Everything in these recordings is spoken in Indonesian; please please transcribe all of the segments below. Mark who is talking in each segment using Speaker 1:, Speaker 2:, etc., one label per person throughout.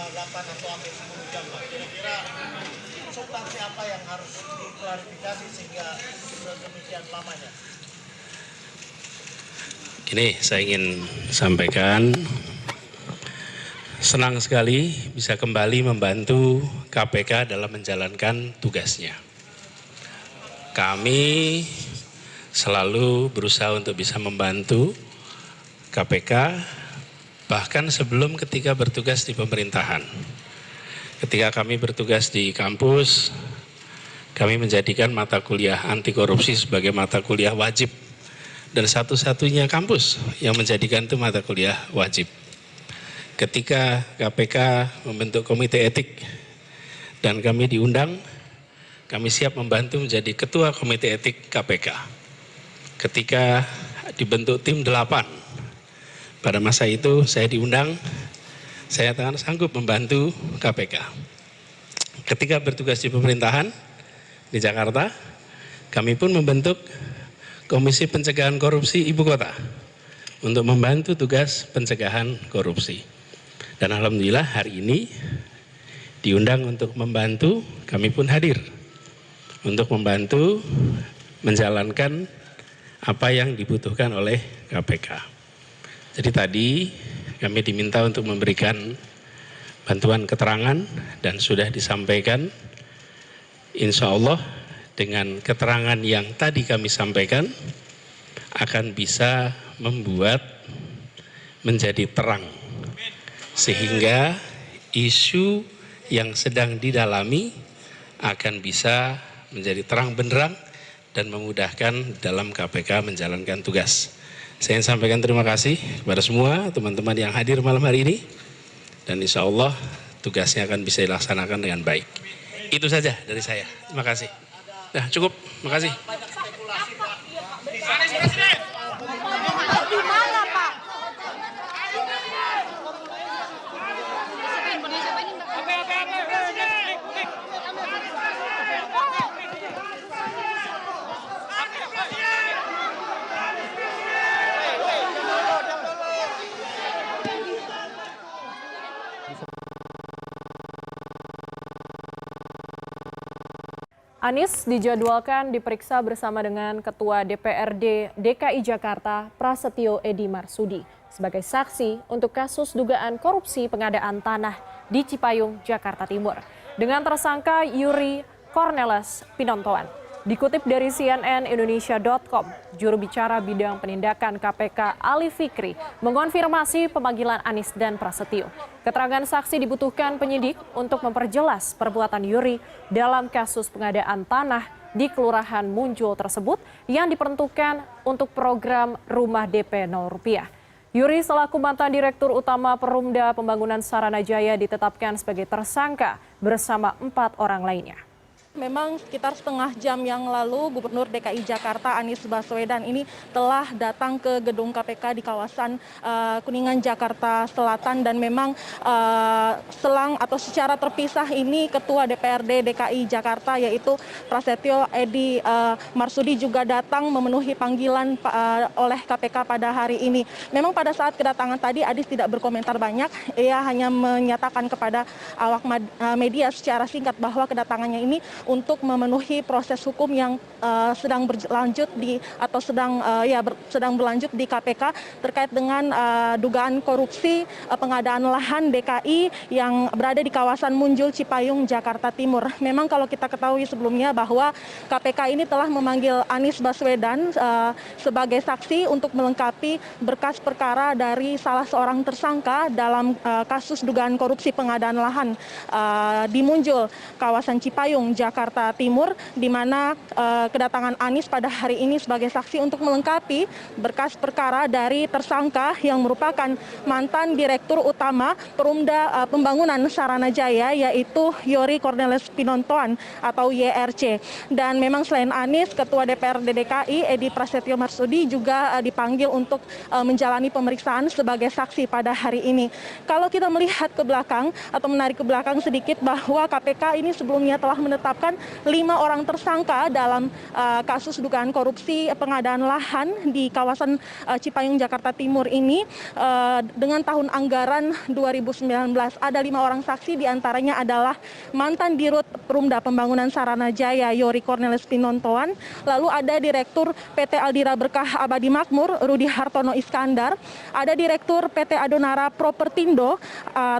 Speaker 1: 8 atau hampir 10 jam, Pak. Kira-kira substansi apa yang harus diklarifikasi sehingga sedemikian lamanya?
Speaker 2: Ini saya ingin sampaikan, senang sekali bisa kembali membantu KPK dalam menjalankan tugasnya. Kami selalu berusaha untuk bisa membantu KPK, bahkan sebelum ketika bertugas di pemerintahan. Ketika kami bertugas di kampus, kami menjadikan mata kuliah anti korupsi sebagai mata kuliah wajib. Dan satu-satunya kampus yang menjadikan itu mata kuliah wajib. Ketika KPK membentuk komite etik dan kami diundang, kami siap membantu menjadi ketua komite etik KPK. Ketika dibentuk tim 8, pada masa itu saya diundang, saya akan sanggup membantu KPK. Ketika bertugas di pemerintahan di Jakarta, kami pun membentuk Komisi Pencegahan Korupsi Ibu Kota untuk membantu tugas pencegahan korupsi. Dan alhamdulillah hari ini diundang untuk membantu, kami pun hadir untuk membantu menjalankan apa yang dibutuhkan oleh KPK. Jadi tadi kami diminta untuk memberikan bantuan keterangan dan sudah disampaikan, insya Allah dengan keterangan yang tadi kami sampaikan akan bisa membuat menjadi terang sehingga isu yang sedang didalami akan bisa menjadi terang benderang dan memudahkan dalam KPK menjalankan tugas. Saya ingin sampaikan terima kasih kepada semua teman-teman yang hadir malam hari ini dan insya Allah tugasnya akan bisa dilaksanakan dengan baik. Itu saja dari saya. Terima kasih. Nah, cukup. Makasih.
Speaker 1: Banyak spekulasi, Pak.
Speaker 3: Anies Presiden.
Speaker 4: Di mana, Pak?
Speaker 5: Anies dijadwalkan diperiksa bersama dengan Ketua DPRD DKI Jakarta Prasetyo Edy Marsudi sebagai saksi untuk kasus dugaan korupsi pengadaan tanah di Cipayung, Jakarta Timur dengan tersangka Yuri Cornelis Pinontoan. Dikutip dari cnnindonesia.com, juru bicara bidang penindakan KPK Ali Fikri mengonfirmasi pemanggilan Anies dan Prasetyo. Keterangan saksi dibutuhkan penyidik untuk memperjelas perbuatan Yuri dalam kasus pengadaan tanah di Kelurahan Munjul tersebut yang diperuntukkan untuk program Rumah DP 0 rupiah. Yuri selaku mantan Direktur Utama Perumda Pembangunan Saranajaya ditetapkan sebagai tersangka bersama 4 orang lainnya.
Speaker 4: Memang sekitar setengah jam yang lalu Gubernur DKI Jakarta Anies Baswedan ini telah datang ke gedung KPK di kawasan Kuningan, Jakarta Selatan dan memang selang atau secara terpisah ini Ketua DPRD DKI Jakarta yaitu Prasetyo Edy Marsudi juga datang memenuhi panggilan oleh KPK pada hari ini. Memang pada saat kedatangan tadi Anies tidak berkomentar banyak, ia hanya menyatakan kepada awak media secara singkat bahwa kedatangannya ini untuk memenuhi proses hukum yang sedang berlanjut sedang berlanjut di KPK terkait dengan dugaan korupsi pengadaan lahan DKI yang berada di kawasan Munjul Cipayung, Jakarta Timur. Memang kalau kita ketahui sebelumnya bahwa KPK ini telah memanggil Anies Baswedan sebagai saksi untuk melengkapi berkas perkara dari salah seorang tersangka dalam kasus dugaan korupsi pengadaan lahan di Munjul, kawasan Cipayung, Jakarta Timur, di mana kedatangan Anies pada hari ini sebagai saksi untuk melengkapi berkas perkara dari tersangka yang merupakan mantan Direktur Utama Perumda Pembangunan Saranajaya yaitu Yuri Cornelis Pinontoan atau YRC. Dan memang selain Anies, Ketua DPRD DKI Edy Prasetyo Marsudi juga dipanggil untuk menjalani pemeriksaan sebagai saksi pada hari ini. Kalau kita melihat ke belakang atau menarik ke belakang sedikit bahwa KPK ini sebelumnya telah menetapkan menetapkan 5 orang tersangka dalam kasus dugaan korupsi pengadaan lahan di kawasan Cipayung, Jakarta Timur ini dengan tahun anggaran 2019. Ada 5 orang saksi, diantaranya adalah mantan Dirut Perumda Pembangunan Saranajaya Yori Cornelis Pinontoan, lalu ada Direktur PT Aldira Berkah Abadi Makmur Rudi Hartono Iskandar, ada Direktur PT Adonara Propertindo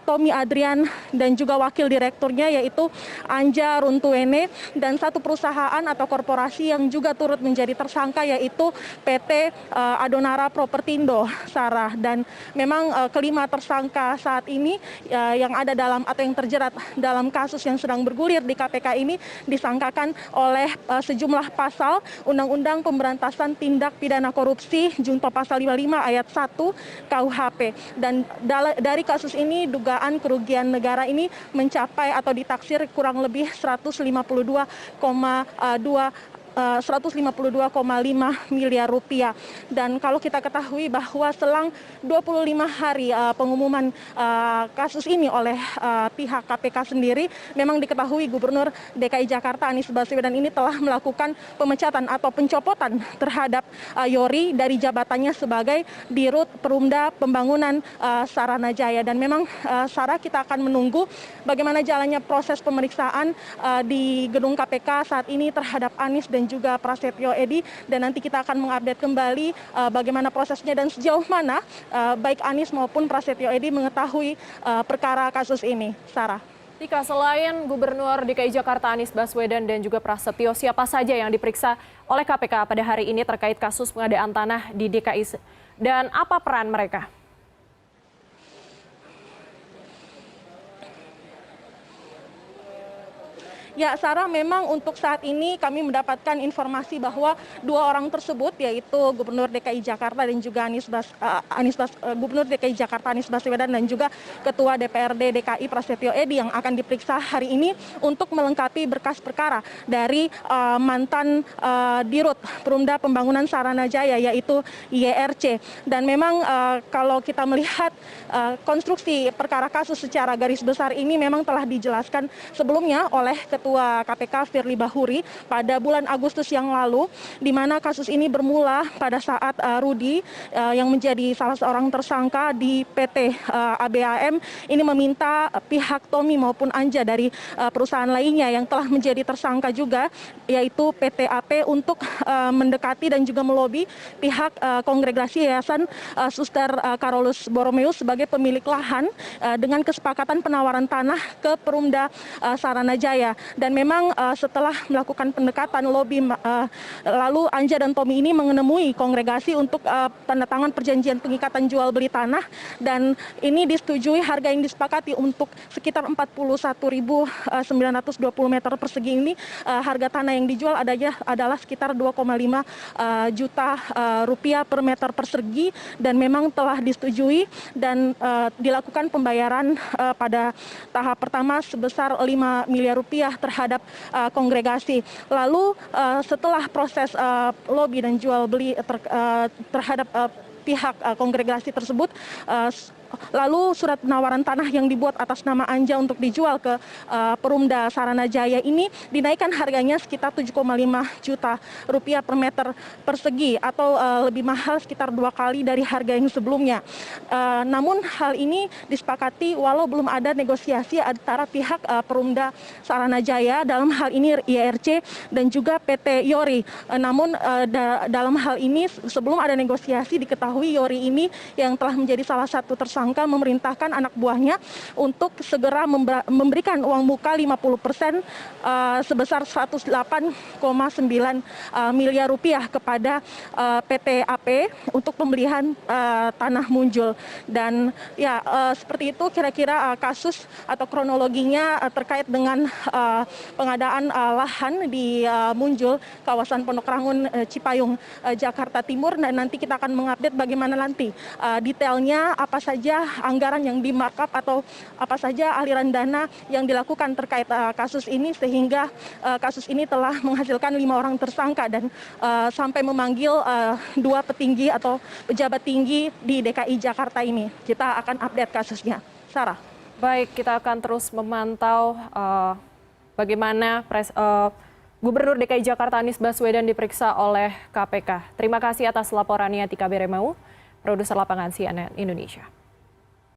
Speaker 4: Tommy Adrian, dan juga wakil direkturnya yaitu Anja Runtuene, dan satu perusahaan atau korporasi yang juga turut menjadi tersangka yaitu PT Adonara Propertindo Sarah. Dan memang kelima tersangka saat ini yang ada dalam atau yang terjerat dalam kasus yang sedang bergulir di KPK ini disangkakan oleh sejumlah pasal Undang-Undang Pemberantasan Tindak Pidana Korupsi junto pasal 55 ayat 1 KUHP. Dan dari kasus ini dugaan kerugian negara ini mencapai atau ditaksir kurang lebih 152,5 miliar rupiah. Dan kalau kita ketahui bahwa selang 25 hari pengumuman kasus ini oleh pihak KPK sendiri, memang diketahui Gubernur DKI Jakarta Anies Baswedan ini telah melakukan pemecatan atau pencopotan terhadap Yori dari jabatannya sebagai Dirut Perumda Pembangunan Saranajaya. Dan memang Sarah, kita akan menunggu bagaimana jalannya proses pemeriksaan di gedung KPK saat ini terhadap Anies dan juga Prasetyo Edy, dan nanti kita akan mengupdate kembali bagaimana prosesnya dan sejauh mana baik Anies maupun Prasetyo Edy mengetahui perkara kasus ini. Sarah.
Speaker 5: Tika, selain Gubernur DKI Jakarta Anies Baswedan dan juga Prasetyo, siapa saja yang diperiksa oleh KPK pada hari ini terkait kasus pengadaan tanah di DKI dan apa peran mereka?
Speaker 4: Ya, Sarah, memang untuk saat ini kami mendapatkan informasi bahwa 2 orang tersebut, yaitu Gubernur DKI Jakarta dan juga Gubernur DKI Jakarta Anies Baswedan dan juga Ketua DPRD DKI Prasetyo Edy yang akan diperiksa hari ini untuk melengkapi berkas perkara dari mantan Dirut Perumda Pembangunan Saranajaya yaitu YRC. Dan memang kalau kita melihat konstruksi perkara kasus secara garis besar ini memang telah dijelaskan sebelumnya oleh Ketua KPK Firly Bahuri pada bulan Agustus yang lalu, di mana kasus ini bermula pada saat Rudi yang menjadi salah seorang tersangka di PT ABAM ini meminta pihak Tommy maupun Anja dari perusahaan lainnya yang telah menjadi tersangka juga yaitu PT AP untuk mendekati dan juga melobi pihak Kongregasi Yayasan Suster Carolus Borromeus sebagai pemilik lahan dengan kesepakatan penawaran tanah ke Perumda Saranajaya. Dan memang setelah melakukan pendekatan lobby, lalu Anja dan Tommy ini menemui Kongregasi untuk tanda tangan perjanjian pengikatan jual beli tanah, dan ini disetujui harga yang disepakati untuk sekitar 41.920 meter persegi ini. Harga tanah yang dijual adalah sekitar 2,5 juta rupiah per meter persegi, dan memang telah disetujui dan dilakukan pembayaran pada tahap pertama sebesar 5 miliar rupiah terhadap Kongregasi. Lalu setelah proses lobby dan jual beli terhadap pihak Kongregasi tersebut, lalu surat penawaran tanah yang dibuat atas nama Anja untuk dijual ke Perumda Saranajaya ini dinaikkan harganya sekitar 7,5 juta rupiah per meter persegi atau lebih mahal sekitar 2 kali dari harga yang sebelumnya. Namun hal ini disepakati walau belum ada negosiasi antara pihak Perumda Saranajaya, dalam hal ini YRC dan juga PT Yori. Namun dalam hal ini sebelum ada negosiasi diketahui Yori ini yang telah menjadi salah satu tersangka memerintahkan anak buahnya untuk segera memberikan uang muka 50% sebesar 108,9 miliar rupiah kepada PT AP untuk pembelian tanah Munjul. Dan ya seperti itu kira-kira kasus atau kronologinya terkait dengan pengadaan lahan di Munjul, kawasan Pondok Rangun, Cipayung, Jakarta Timur. Dan nanti kita akan mengupdate bagaimana nanti detailnya, apa saja anggaran yang di-markup atau apa saja aliran dana yang dilakukan terkait kasus ini, sehingga kasus ini telah menghasilkan 5 orang tersangka dan sampai memanggil 2 petinggi atau pejabat tinggi di DKI Jakarta ini. Kita akan update kasusnya. Sarah.
Speaker 5: Baik, kita akan terus memantau bagaimana Gubernur DKI Jakarta Anies Baswedan diperiksa oleh KPK. Terima kasih atas laporannya Tika Beremau, produser lapangan CNN Indonesia.